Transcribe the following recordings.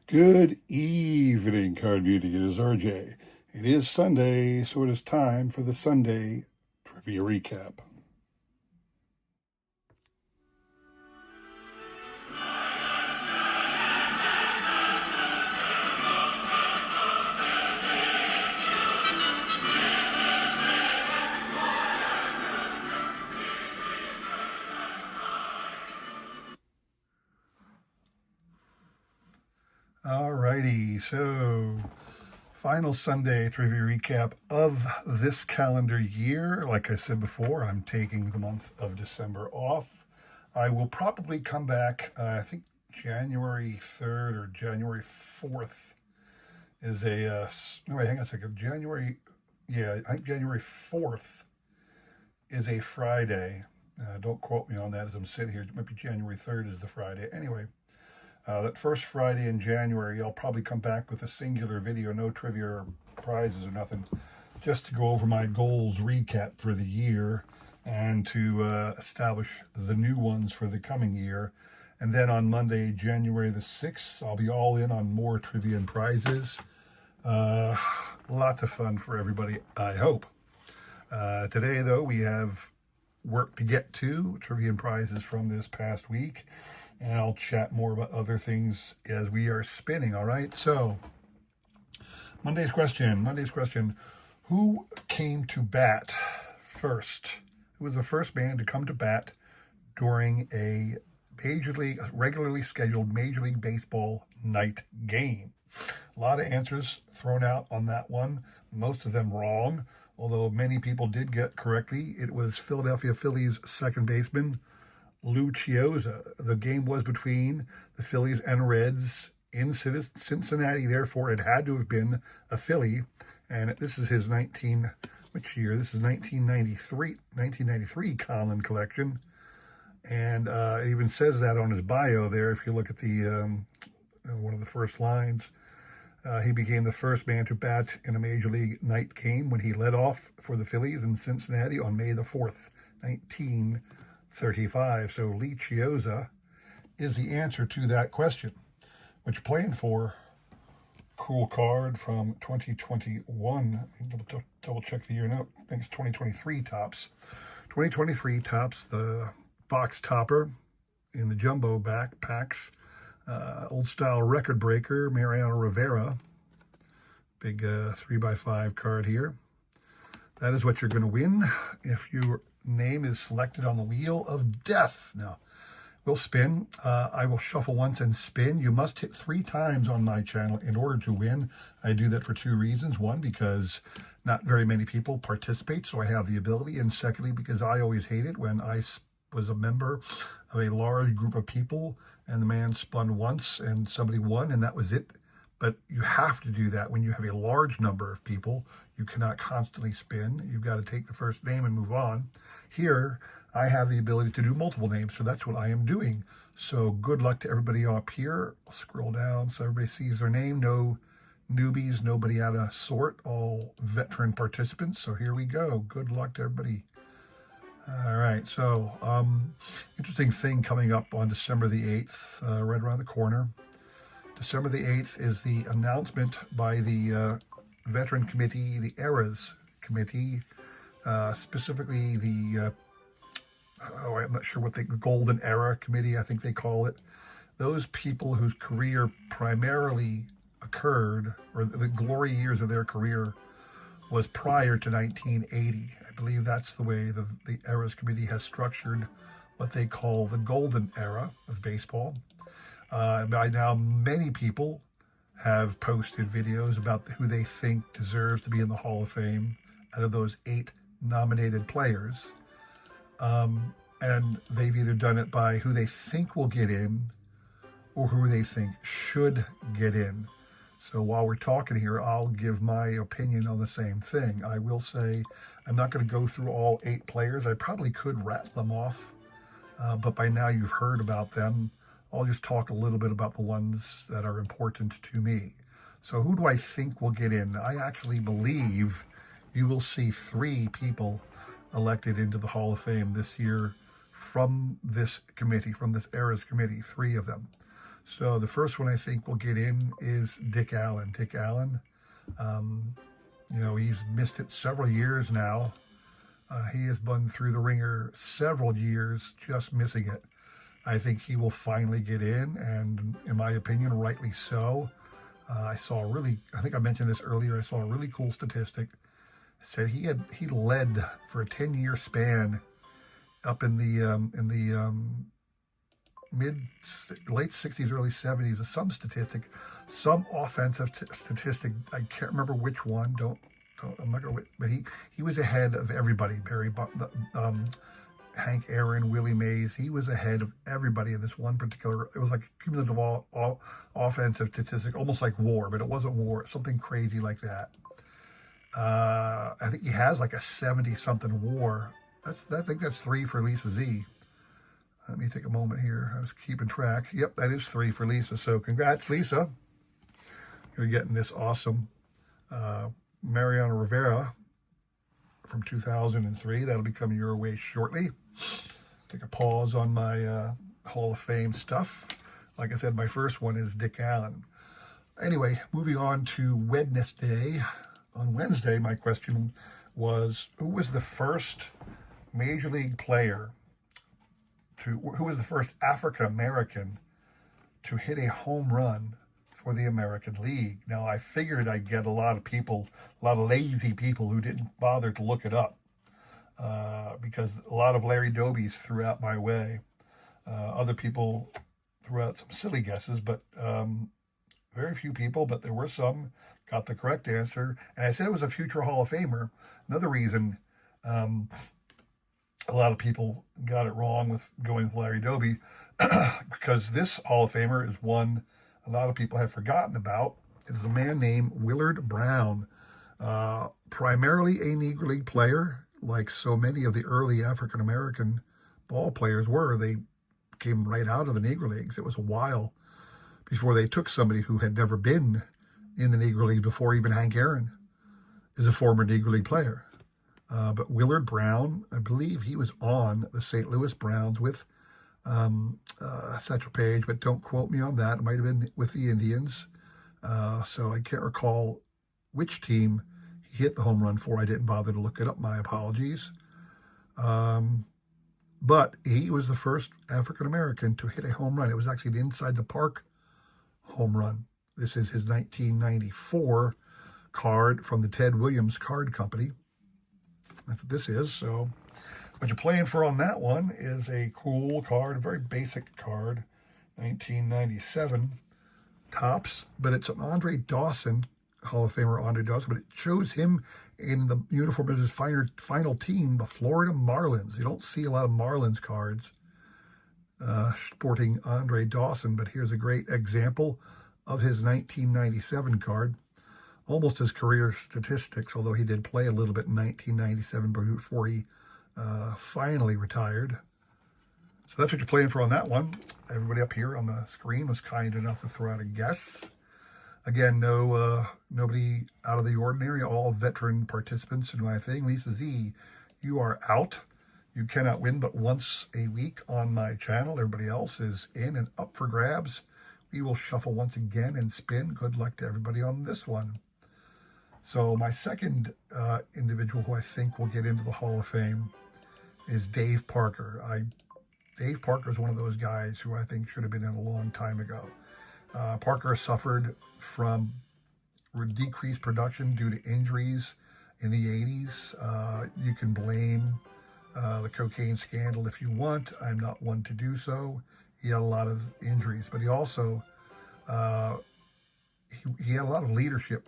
Good evening, Card Beauty. It is RJ. It is Sunday, so it is time for the Sunday Trivia Recap. Alrighty, so final Sunday trivia recap of this calendar year. Like I said before, I'm taking the month of December off. I will probably come back, I think January 3rd or January 4th is no wait, hang on a second. I think January 4th is a Friday. Don't quote me on that as I'm sitting here. It might be January 3rd is the Friday. Anyway, that first Friday in January, I'll probably come back with a singular video, no trivia or prizes or nothing, just to go over my goals recap for the year and to establish the new ones for the coming year. And then on Monday, January the 6th, I'll be all in on more trivia and prizes. Lots of fun for everybody, I hope. Today, though, we have work to get to, trivia and prizes from this past week. And I'll chat more about other things as we are spinning, all right? So, Monday's question. Who came to bat first? Who was the first man to come to bat during a regularly scheduled Major League Baseball night game? A lot of answers thrown out on that one, most of them wrong, although many people did get correctly. It was Philadelphia Phillies second baseman Lou Chiozza. The game was between the Phillies and Reds in Cincinnati. Therefore, it had to have been a Philly. And this is his which year? This is 1993 Conlon collection. And it even says that on his bio there. If you look at the one of the first lines, he became the first man to bat in a Major League night game when he led off for the Phillies in Cincinnati on May the 4th, 1935. So Lee Chiozza is the answer to that question. What you're playing for? Cool card from 2021. Double check the year. No, I think it's 2023 Topps. 2023 Topps, the box topper in the jumbo backpacks. Old style record breaker, Mariano Rivera. Big 3x5 card here. That is what you're going to win if your name is selected on the wheel of death. Now, we'll spin. I will shuffle once and spin. You must hit 3 times on my channel in order to win. I do that for 2 reasons. One, because not very many people participate, so I have the ability. And secondly, because I always hate it when I was a member of a large group of people and the man spun once and somebody won and that was it. But you have to do that when you have a large number of people. You cannot constantly spin. You've got to take the first name and move on. Here, I have the ability to do multiple names, so that's what I am doing. So good luck to everybody up here. I'll scroll down so everybody sees their name. No newbies, nobody out of sort, all veteran participants. So here we go. Good luck to everybody. All right, so interesting thing coming up on December the 8th, right around the corner. December the 8th is the announcement by the Veteran Committee, the Eras Committee, specifically the, I'm not sure what the Golden Era Committee, I think they call it. Those people whose career primarily occurred, or the glory years of their career was prior to 1980. I believe that's the way the Eras Committee has structured what they call the Golden Era of baseball. By now, many people have posted videos about who they think deserves to be in the Hall of Fame out of those 8 nominated players. And they've either done it by who they think will get in or who they think should get in. So while we're talking here, I'll give my opinion on the same thing. I will say I'm not going to go through all 8 players. I probably could rattle them off, but by now you've heard about them. I'll just talk a little bit about the ones that are important to me. So who do I think will get in? I actually believe you will see 3 people elected into the Hall of Fame this year from this committee, from this Eras Committee, 3 of them. So the first one I think will get in is Dick Allen. Dick Allen, you know, he's missed it several years now. He has been through the ringer several years, just missing it. I think he will finally get in, and in my opinion, rightly so. I saw a really, I think I mentioned this earlier, I saw a really cool statistic. It said he led for a 10-year span up in the late 60s, early 70s, some statistic, some offensive statistic. I can't remember which one. I'm not gonna. But he was ahead of everybody. Hank Aaron, Willie Mays. He was ahead of everybody in this one particular. It was like a cumulative all offensive statistic, almost like WAR, but it wasn't WAR. Something crazy like that. I think he has like a 70-something WAR. I think that's 3 for Lisa Z. Let me take a moment here. I was keeping track. Yep, that is 3 for Lisa. So congrats, Lisa. You're getting this awesome Mariano Rivera from 2003. That'll be coming your way shortly. Take a pause on my Hall of Fame stuff. Like I said, my first one is Dick Allen. Anyway, moving on to Wednesday. On Wednesday, my question was, who was the first Major League player who was the first African American to hit a home run for the American League? Now, I figured I'd get a lot of lazy people who didn't bother to look it up because a lot of Larry Dobies threw out my way. Other people threw out some silly guesses, but very few people, but there were some, got the correct answer. And I said it was a future Hall of Famer. Another reason a lot of people got it wrong with going with Larry Doby because this Hall of Famer is one a lot of people have forgotten about. It is a man named Willard Brown, primarily a Negro League player, like so many of the early African-American ball players were. They came right out of the Negro Leagues. It was a while before they took somebody who had never been in the Negro League before. Even Hank Aaron is a former Negro League player. But Willard Brown, I believe he was on the St. Louis Browns with Satchel Paige, but don't quote me on that. It might have been with the Indians. So I can't recall which team he hit the home run for. I didn't bother to look it up. My apologies. But he was the first African-American to hit a home run. It was actually an inside the park home run. This is his 1994 card from the Ted Williams Card Company. That's what this is. So what you're playing for on that one is a cool card, a very basic card, 1997 Topps, but it's an Andre Dawson, Hall of Famer Andre Dawson, but it shows him in the uniform of his final team, the Florida Marlins. You don't see a lot of Marlins cards sporting Andre Dawson, but here's a great example of his 1997 card. Almost his career statistics, although he did play a little bit in 1997 before he finally retired. So that's what you're playing for on that one. Everybody up here on the screen was kind enough to throw out a guess. Again, nobody out of the ordinary, all veteran participants in my thing. Lisa Z, you are out. You cannot win but once a week on my channel. Everybody else is in and up for grabs. We will shuffle once again and spin. Good luck to everybody on this one. So my second individual who I think will get into the Hall of Fame is Dave Parker. Dave Parker is one of those guys who I think should have been in a long time ago. Parker suffered from decreased production due to injuries in the 80s. You can blame the cocaine scandal if you want. I'm not one to do so. He had a lot of injuries, but he also he had a lot of leadership.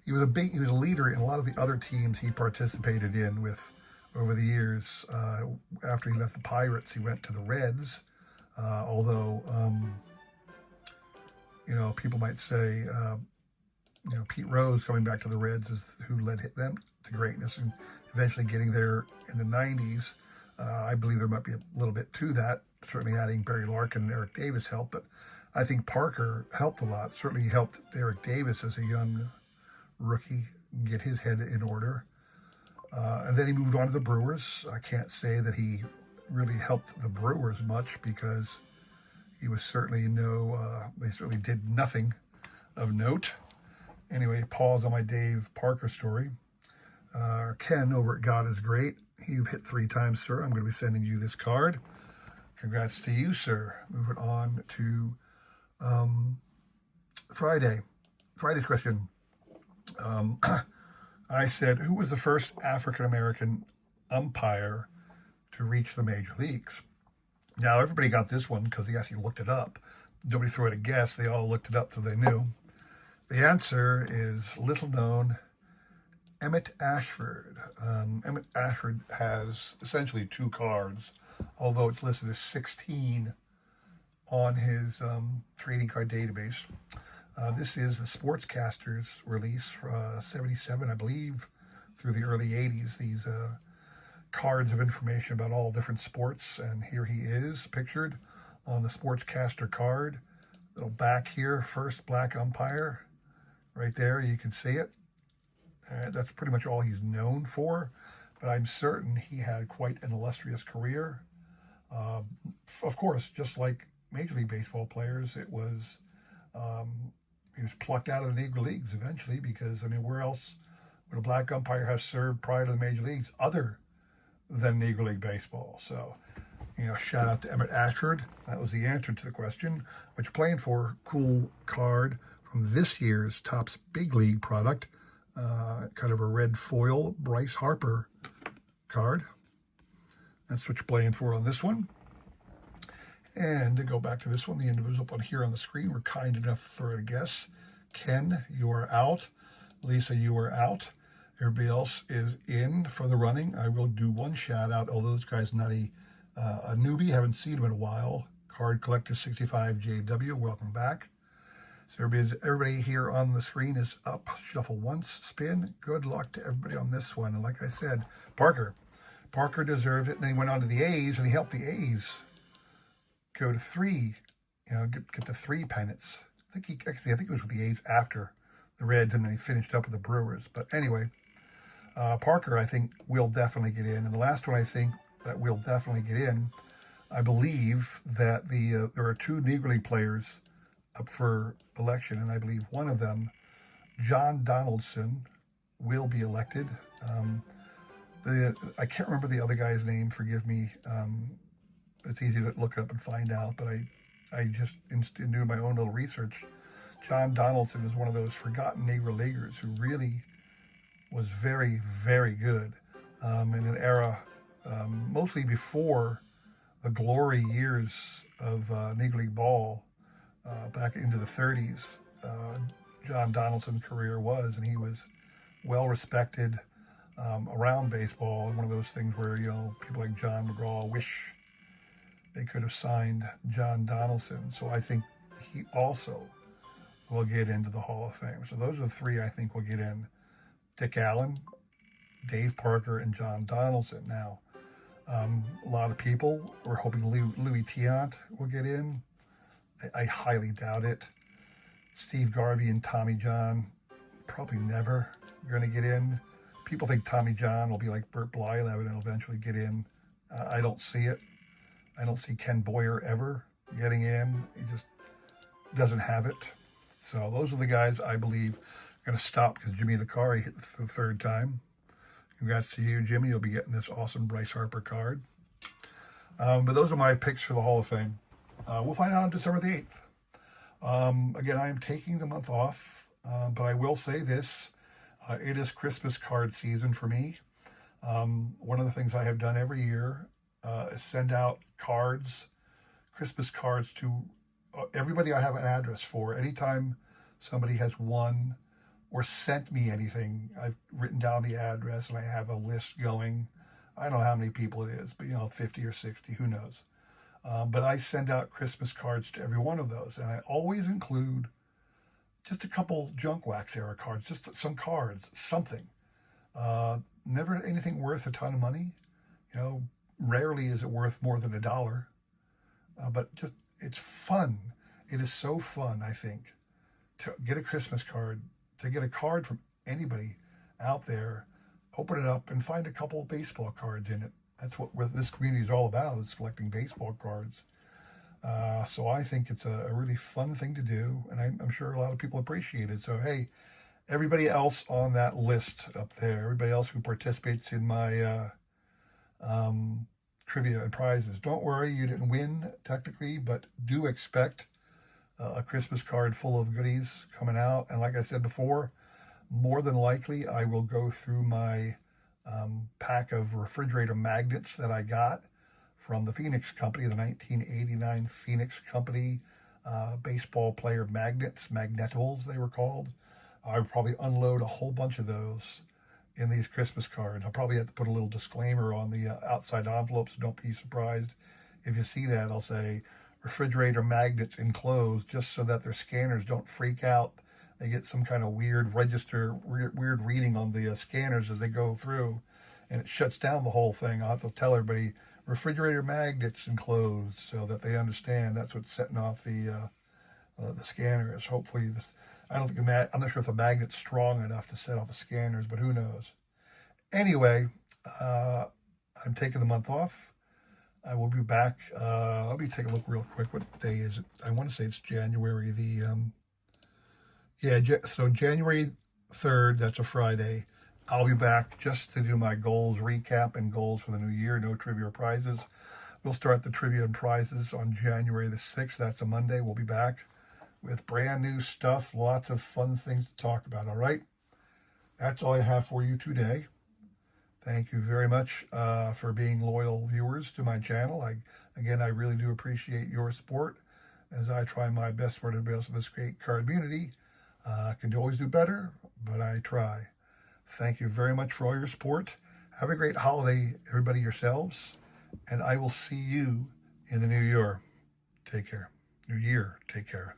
He was a leader in a lot of the other teams he participated in with over the years. After he left the Pirates, he went to the Reds. Although, people might say, Pete Rose coming back to the Reds is who led them to greatness and eventually getting there in the 90s. I believe there might be a little bit to that. Certainly adding Barry Larkin and Eric Davis helped, but I think Parker helped a lot. Certainly helped Eric Davis as a young rookie get his head in order. And then he moved on to the Brewers. I can't say that he really helped the Brewers much because he was certainly they certainly did nothing of note. Anyway, pause on my Dave Parker story. Ken over at God is Great. You've hit 3 times, sir. I'm going to be sending you this card. Congrats to you, sir. Moving on to Friday's question. I said, who was the first African-American umpire to reach the major leagues? Now, everybody got this one because they actually looked it up. Nobody threw it a guess. They all looked it up so they knew. The answer is little known, Emmett Ashford. Emmett Ashford has essentially 2 cards, although it's listed as 16 on his trading card database. This is the Sportscasters release, 77, I believe, through the early 80s. These cards of information about all different sports, and here he is pictured on the Sportscaster card. Little back here, first black umpire, right there, you can see it. That's pretty much all he's known for, but I'm certain he had quite an illustrious career. Of course, just like Major League Baseball players, he was plucked out of the Negro Leagues eventually because, I mean, where else would a black umpire have served prior to the Major Leagues other than Negro League Baseball? So, shout out to Emmett Ashford. That was the answer to the question. What you're playing for, cool card from this year's Topps Big League product. Kind of a red foil Bryce Harper card. That's what you're playing for on this one. And to go back to this one, the individuals up on here on the screen were kind enough to throw a guess. Ken, you are out. Lisa, you are out. Everybody else is in for the running. I will do one shout out, although this guy's not a newbie, haven't seen him in a while. Card Collector 65 JW, welcome back. So everybody here on the screen is up. Shuffle once, spin. Good luck to everybody on this one. And like I said, Parker deserved it. And then he went on to the A's, and he helped the A's go to 3, get to 3 pennants. I think it was with the A's after the Reds, and then he finished up with the Brewers. But anyway, Parker, I think, will definitely get in. And the last one I think that will definitely get in, I believe that there are 2 Negro League players up for election, and I believe one of them, John Donaldson, will be elected. I can't remember the other guy's name, forgive me. It's easy to look up and find out, but I just in doing my own little research, John Donaldson is one of those forgotten Negro Leaguers who really was very, very good in an era mostly before the glory years of Negro League ball back into the 30s. John Donaldson's career was, and he was well respected around baseball. One of those things where people like John McGraw wish they could have signed John Donaldson. So I think he also will get into the Hall of Fame. So those are the 3 I think will get in. Dick Allen, Dave Parker, and John Donaldson. Now, a lot of people were hoping Louis Tiant will get in. I highly doubt it. Steve Garvey and Tommy John probably never going to get in. People think Tommy John will be like Bert Blyleven and eventually get in. I don't see it. I don't see Ken Boyer ever getting in. He just doesn't have it. So those are the guys I believe are going to stop because Jimmy LaCari hit the 3rd time. Congrats to you, Jimmy. You'll be getting this awesome Bryce Harper card. But those are my picks for the Hall of Fame. We'll find out on December the 8th. Again, I am taking the month off, but I will say this. It is Christmas card season for me. One of the things I have done every year is send out cards, Christmas cards to everybody I have an address for. Anytime somebody has won or sent me anything, I've written down the address and I have a list going. I don't know how many people it is, but 50 or 60, who knows. But I send out Christmas cards to every one of those, and I always include just a couple junk wax era cards, just some cards, something. Never anything worth a ton of money. Rarely is it worth more than $1. But just it's fun. It is so fun, I think, to get a Christmas card, to get a card from anybody out there, open it up and find a couple of baseball cards in it. That's what this community is all about, is collecting baseball cards. So I think it's a really fun thing to do, and I'm sure a lot of people appreciate it. So hey, everybody else on that list up there, everybody else who participates in my trivia and prizes, don't worry, you didn't win technically, but do expect a Christmas card full of goodies coming out. And like I said before, more than likely I will go through my pack of refrigerator magnets that I got from the Phoenix Company, the 1989 Phoenix Company baseball player magnets, magnettables they were called. I would probably unload a whole bunch of those in these Christmas cards. I'll probably have to put a little disclaimer on the outside envelopes. So don't be surprised if you see that. I'll say refrigerator magnets enclosed, just so that their scanners don't freak out. They get some kind of weird register, weird reading on the scanners as they go through, and it shuts down the whole thing. I'll have to tell everybody refrigerator magnets enclosed, so that they understand that's what's setting off the scanners. Hopefully, I don't think I'm not sure if the magnet's strong enough to set off the scanners, but who knows? Anyway, I'm taking the month off. I will be back. Let me take a look real quick. What day is it? I want to say it's January so January 3rd, that's a Friday. I'll be back just to do my goals recap and goals for the new year. No trivia or prizes. We'll start the trivia and prizes on January the 6th. That's a Monday. We'll be back with brand new stuff. Lots of fun things to talk about. All right. That's all I have for you today. Thank you very much for being loyal viewers to my channel. I really do appreciate your support as I try my best for the best of this great card community. Can always do better, but I try. Thank you very much for all your support. Have a great holiday, everybody, yourselves, and I will see you in the new year. Take care. New year. Take care.